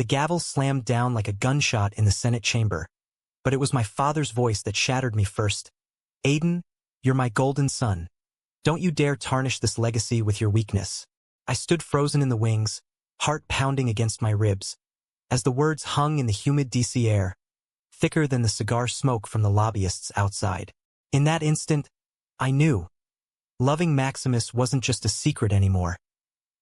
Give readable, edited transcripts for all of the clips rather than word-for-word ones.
The gavel slammed down like a gunshot in the Senate chamber. But it was my father's voice that shattered me first. Aiden, you're my golden son. Don't you dare tarnish this legacy with your weakness. I stood frozen in the wings, heart pounding against my ribs, as the words hung in the humid DC air, thicker than the cigar smoke from the lobbyists outside. In that instant, I knew. Loving Maximus wasn't just a secret anymore.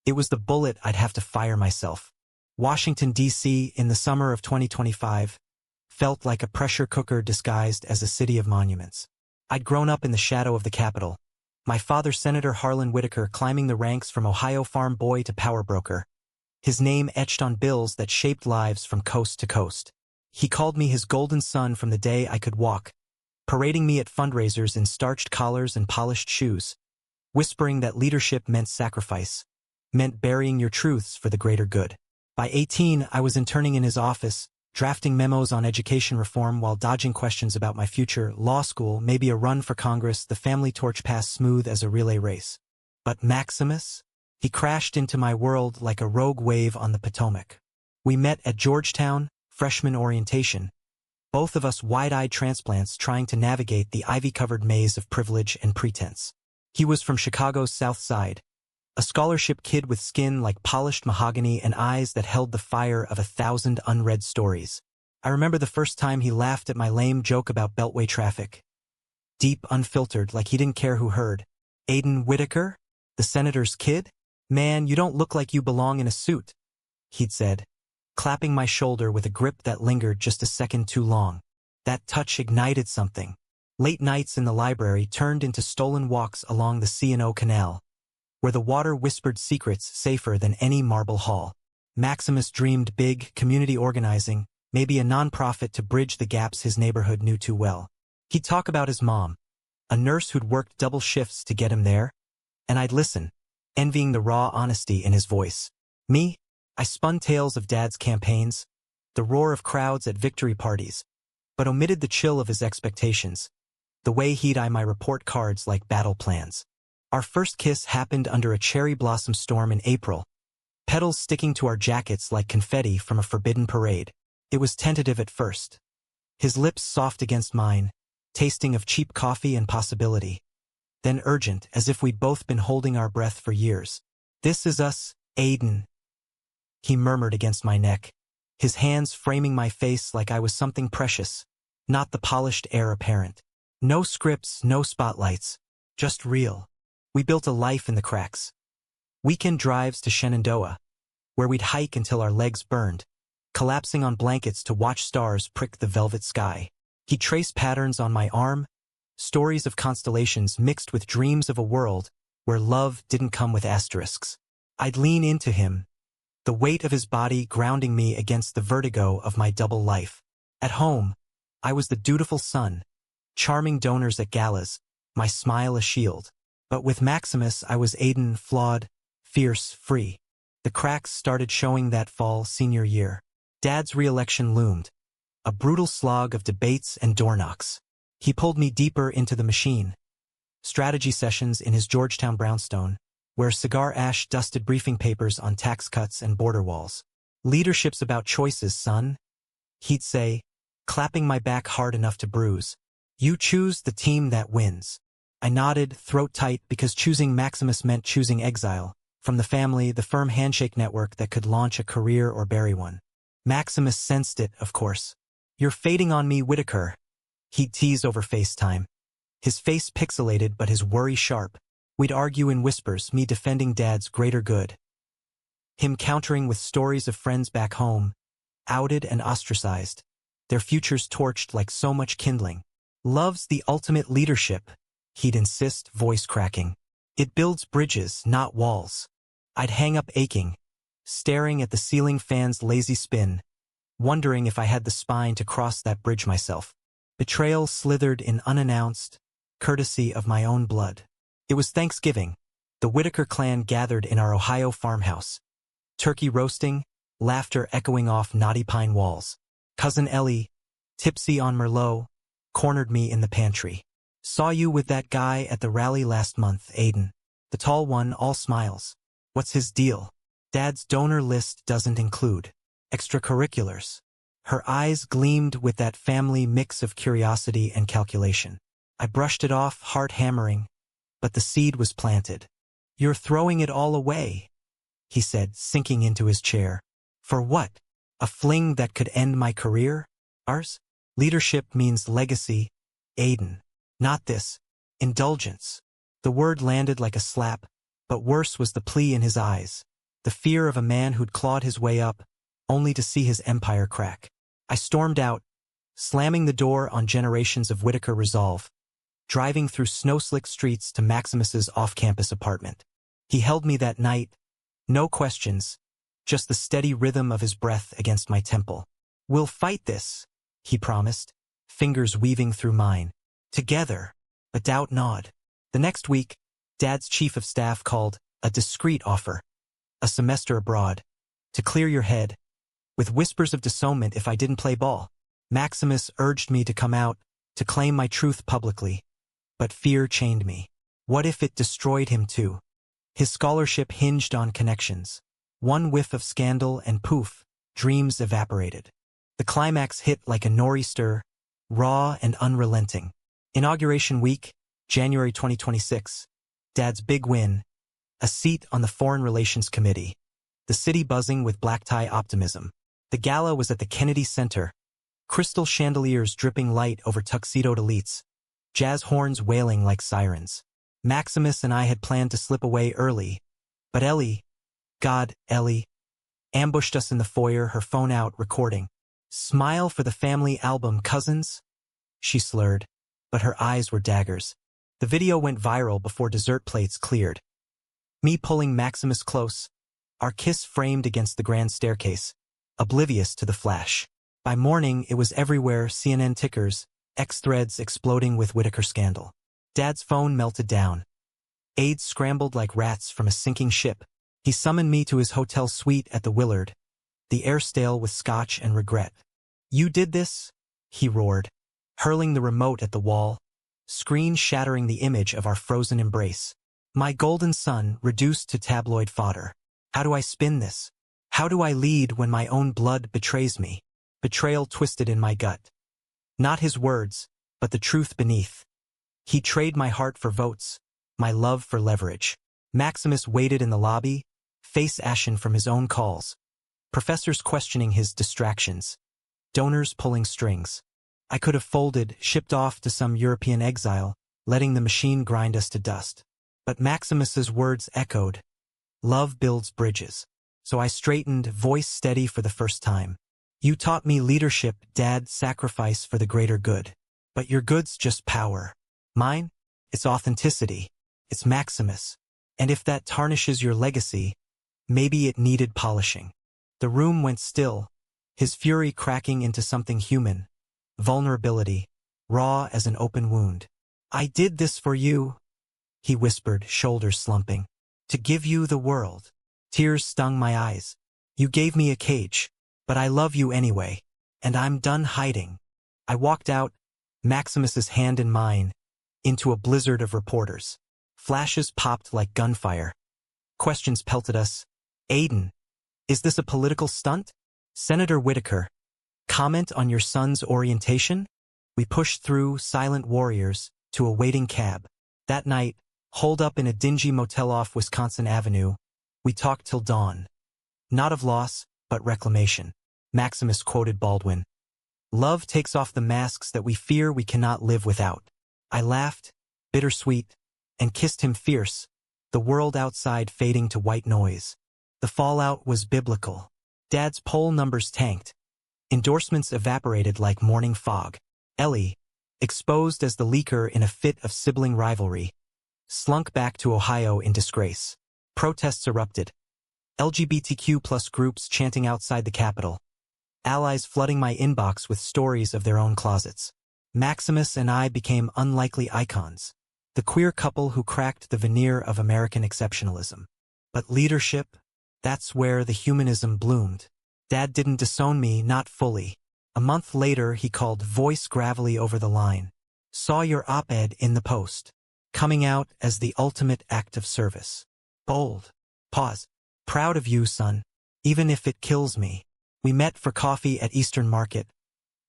It was the bullet I'd have to fire myself. Washington, D.C. in the summer of 2025 felt like a pressure cooker disguised as a city of monuments. I'd grown up in the shadow of the Capitol. My father, Senator Harlan Whitaker, climbing the ranks from Ohio farm boy to power broker. His name etched on bills that shaped lives from coast to coast. He called me his golden son from the day I could walk, parading me at fundraisers in starched collars and polished shoes, whispering that leadership meant sacrifice, meant burying your truths for the greater good. By 18, I was interning in his office, drafting memos on education reform while dodging questions about my future, law school, maybe a run for Congress. The family torch passed smooth as a relay race. But Maximus? He crashed into my world like a rogue wave on the Potomac. We met at Georgetown, freshman orientation, both of us wide-eyed transplants trying to navigate the ivy-covered maze of privilege and pretense. He was from Chicago's South Side, a scholarship kid with skin like polished mahogany and eyes that held the fire of 1,000 unread stories. I remember the first time he laughed at my lame joke about Beltway traffic. Deep, unfiltered, like he didn't care who heard. Aiden Whitaker? The senator's kid? Man, you don't look like you belong in a suit, he'd said, clapping my shoulder with a grip that lingered just a second too long. That touch ignited something. Late nights in the library turned into stolen walks along the C&O Canal, where the water whispered secrets safer than any marble hall. Maximus dreamed big, community organizing, maybe a nonprofit to bridge the gaps his neighborhood knew too well. He'd talk about his mom, a nurse who'd worked double shifts to get him there, and I'd listen, envying the raw honesty in his voice. Me? I spun tales of Dad's campaigns, the roar of crowds at victory parties, but omitted the chill of his expectations, the way he'd eye my report cards like battle plans. Our first kiss happened under a cherry blossom storm in April, petals sticking to our jackets like confetti from a forbidden parade. It was tentative at first, his lips soft against mine, tasting of cheap coffee and possibility, then urgent as if we'd both been holding our breath for years. "This is us, Aiden," he murmured against my neck, his hands framing my face like I was something precious, not the polished heir apparent. No scripts, no spotlights, just real. We built a life in the cracks. Weekend drives to Shenandoah, where we'd hike until our legs burned, collapsing on blankets to watch stars prick the velvet sky. He traced patterns on my arm, stories of constellations mixed with dreams of a world where love didn't come with asterisks. I'd lean into him, the weight of his body grounding me against the vertigo of my double life. At home, I was the dutiful son, charming donors at galas, my smile a shield. But with Maximus, I was Aiden, flawed, fierce, free. The cracks started showing that fall senior year. Dad's re-election loomed, a brutal slog of debates and door knocks. He pulled me deeper into the machine. Strategy sessions in his Georgetown brownstone, where cigar ash dusted briefing papers on tax cuts and border walls. "Leadership's about choices, son," he'd say, clapping my back hard enough to bruise. "You choose the team that wins." I nodded, throat tight, because choosing Maximus meant choosing exile, from the family, the firm handshake network that could launch a career or bury one. Maximus sensed it, of course. "You're fading on me, Whitaker," he'd tease over FaceTime. His face pixelated but his worry sharp. We'd argue in whispers, me defending Dad's greater good, him countering with stories of friends back home, outed and ostracized, their futures torched like so much kindling. "Love's the ultimate leadership," he'd insist, voice cracking. "It builds bridges, not walls." I'd hang up aching, staring at the ceiling fan's lazy spin, wondering if I had the spine to cross that bridge myself. Betrayal slithered in unannounced, courtesy of my own blood. It was Thanksgiving. The Whitaker clan gathered in our Ohio farmhouse. Turkey roasting, laughter echoing off knotty pine walls. Cousin Ellie, tipsy on Merlot, cornered me in the pantry. "Saw you with that guy at the rally last month, Aiden." The tall one, all smiles. "What's his deal?" "Dad's donor list doesn't include." Extracurriculars. Her eyes gleamed with that family mix of curiosity and calculation. I brushed it off, heart hammering, but the seed was planted. "You're throwing it all away," he said, sinking into his chair. "For what? A fling that could end my career? Ours? Leadership means legacy, Aiden. Not this. Indulgence." The word landed like a slap, but worse was the plea in his eyes. The fear of a man who'd clawed his way up, only to see his empire crack. I stormed out, slamming the door on generations of Whitaker resolve, driving through snow-slick streets to Maximus's off-campus apartment. He held me that night, no questions, just the steady rhythm of his breath against my temple. "We'll fight this," he promised, fingers weaving through mine. "Together." A doubt gnawed. The next week, Dad's chief of staff called a discreet offer. A semester abroad. To clear your head. With whispers of disownment if I didn't play ball. Maximus urged me to come out, to claim my truth publicly. But fear chained me. What if it destroyed him too? His scholarship hinged on connections. One whiff of scandal and poof, dreams evaporated. The climax hit like a nor'easter, raw and unrelenting. Inauguration week, January 2026. Dad's big win. A seat on the Foreign Relations Committee. The city buzzing with black-tie optimism. The gala was at the Kennedy Center. Crystal chandeliers dripping light over tuxedoed elites. Jazz horns wailing like sirens. Maximus and I had planned to slip away early. But Ellie, ambushed us in the foyer, her phone out, recording. "Smile for the family album, cousins," she slurred, but her eyes were daggers. The video went viral before dessert plates cleared. Me pulling Maximus close, our kiss framed against the grand staircase, oblivious to the flash. By morning, it was everywhere, CNN tickers, X threads exploding with Whitaker scandal. Dad's phone melted down. Aides scrambled like rats from a sinking ship. He summoned me to his hotel suite at the Willard, the air stale with scotch and regret. "You did this?" he roared, hurling the remote at the wall, screen shattering the image of our frozen embrace. My golden son reduced to tabloid fodder. How do I spin this? How do I lead when my own blood betrays me? Betrayal twisted in my gut. Not his words, but the truth beneath. He traded my heart for votes, my love for leverage. Maximus waited in the lobby, face ashen from his own calls. Professors questioning his distractions. Donors pulling strings. I could have folded, shipped off to some European exile, letting the machine grind us to dust. But Maximus's words echoed. Love builds bridges. So I straightened, voice steady for the first time. "You taught me leadership, Dad, sacrifice for the greater good. But your good's just power. Mine? It's authenticity. It's Maximus. And if that tarnishes your legacy, maybe it needed polishing." The room went still, his fury cracking into something human. Vulnerability, raw as an open wound. "I did this for you," he whispered, shoulders slumping. "To give you the world." Tears stung my eyes. "You gave me a cage, but I love you anyway, and I'm done hiding." I walked out, Maximus's hand in mine, into a blizzard of reporters. Flashes popped like gunfire. Questions pelted us. "Aiden, is this a political stunt?" "Senator Whitaker, comment on your son's orientation?" We pushed through, silent warriors, to a waiting cab. That night, holed up in a dingy motel off Wisconsin Avenue, we talked till dawn. Not of loss, but reclamation. Maximus quoted Baldwin. "Love takes off the masks that we fear we cannot live without." I laughed, bittersweet, and kissed him fierce, the world outside fading to white noise. The fallout was biblical. Dad's poll numbers tanked. Endorsements evaporated like morning fog. Ellie, exposed as the leaker in a fit of sibling rivalry, slunk back to Ohio in disgrace. Protests erupted. LGBTQ+ groups chanting outside the Capitol. Allies flooding my inbox with stories of their own closets. Maximus and I became unlikely icons. The queer couple who cracked the veneer of American exceptionalism. But leadership, that's where the humanism bloomed. Dad didn't disown me, not fully. A month later, he called, voice gravelly over the line. "Saw your op-ed in the Post. Coming out as the ultimate act of service. Bold. Pause. Proud of you, son. Even if it kills me." We met for coffee at Eastern Market,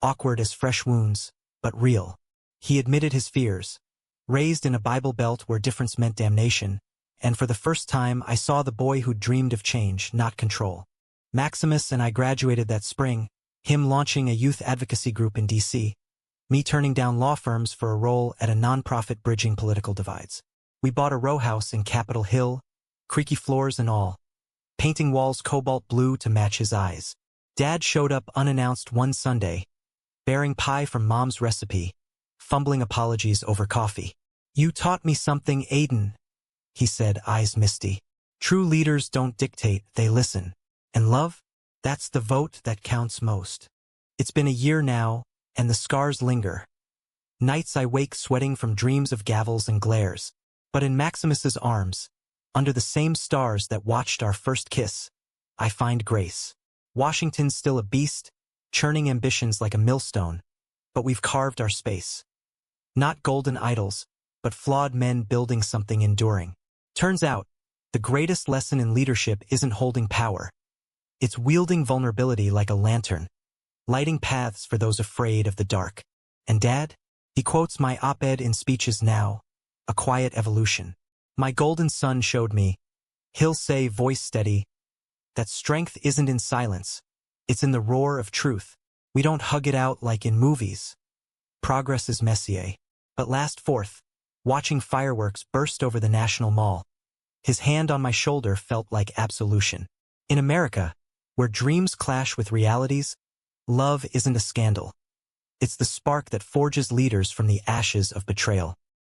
awkward as fresh wounds, but real. He admitted his fears. Raised in a Bible Belt where difference meant damnation, and for the first time I saw the boy who dreamed of change, not control. Maximus and I graduated that spring, him launching a youth advocacy group in D.C., me turning down law firms for a role at a nonprofit bridging political divides. We bought a row house in Capitol Hill, creaky floors and all, painting walls cobalt blue to match his eyes. Dad showed up unannounced one Sunday, bearing pie from Mom's recipe, fumbling apologies over coffee. "You taught me something, Aiden," he said, eyes misty. "True leaders don't dictate, they listen. And love? That's the vote that counts most." It's been a year now, and the scars linger. Nights I wake sweating from dreams of gavels and glares. But in Maximus's arms, under the same stars that watched our first kiss, I find grace. Washington's still a beast, churning ambitions like a millstone, but we've carved our space. Not golden idols, but flawed men building something enduring. Turns out, the greatest lesson in leadership isn't holding power. It's wielding vulnerability like a lantern, lighting paths for those afraid of the dark. And Dad? He quotes my op-ed in Speeches Now, A Quiet Evolution. My golden son showed me, he'll say, voice steady, that strength isn't in silence, it's in the roar of truth. We don't hug it out like in movies. Progress is messier. But last Fourth, watching fireworks burst over the National Mall, his hand on my shoulder felt like absolution. In America, where dreams clash with realities, love isn't a scandal. It's the spark that forges leaders from the ashes of betrayal.